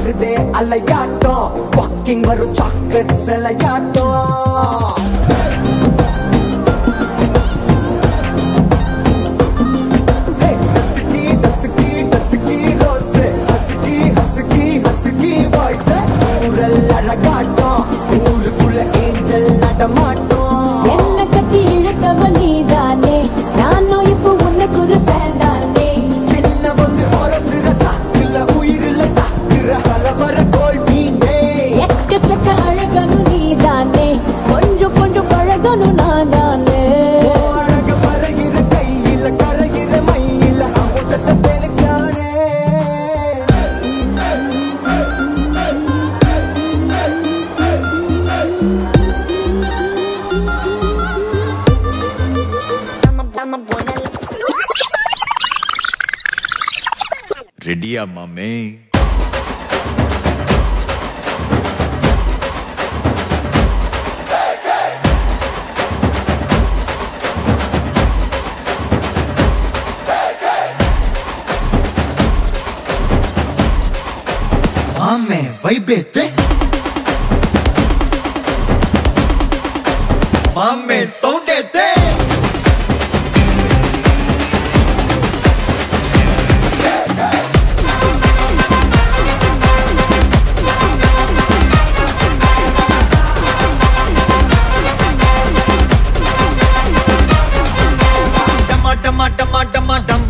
வருதே அலையாட்டம் வாக்கிங் வரும் சாக்லேட் செலையாட்டம் ஊருக்குள்ள ஏஞ்சல் நடமாட்டோம் என்ன கட்டி இழுத்தவ நீதானே நானும் இப்போ உனக்கு ஒரு ஃபேன் தானே சின்ன வந்து ஒரசுற சாக்குல உயிரில தாக்குற ஹலவர கோல் மீனே எக்கச்சக்க அழகனு நீதானே கொஞ்சம் கொஞ்சம் பழகனும் நான் தானே அழக பறகிற கையில கரகிற மயில அமுதத்தை தெளிச்சானே ரெடியா மாமே மாமே வைபேத்து மாமே சவுண்டேத்து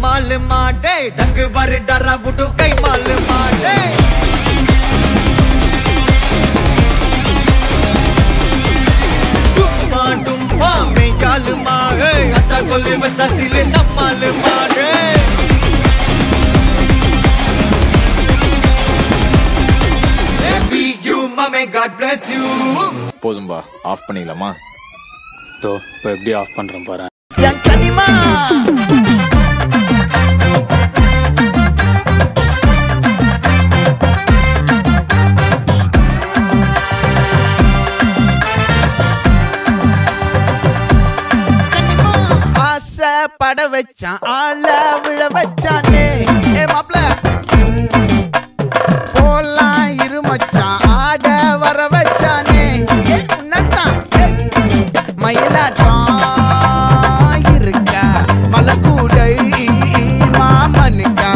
माल माडे डंग वर डरा बुडू कई माल माडे डुम्मा डुम्मा में काल माए अच्छा गोले बच्चा सिले न माल माडे Baby you mame God bless you போதும்பா ஆஃப் பண்ணிடலாமா தோ இப்போ எப்படி ஆஃப் பண்றேன் பாரு yang kanima பட வச்சான் ஆள விழ வச்சானே ஏ மாப்ள போலாம் இருமச்சான் ஆட வர வச்சானே ஏ உன்னதான் மயிலாட்டம் இருக்கா மலக்கூடை மாமனுக்கா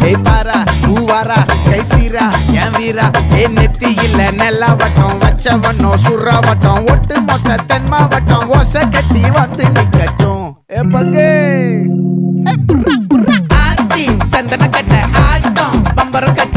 ஏ பாரா ஊவாரா கைசீரா என் வீரா ஏ நெத்தி இல்ல நெல்லா வட்டம் வச்சவனோ சுறா வட்டம் ஒட்டு மொத்த தென் மாவட்டம் ஓசை கட்டி வந்து நிக்கட்டும் ஏ பங்கே ஆத்தி சந்தன கட்ட ஆட்டம் பம்பரம் கட்ட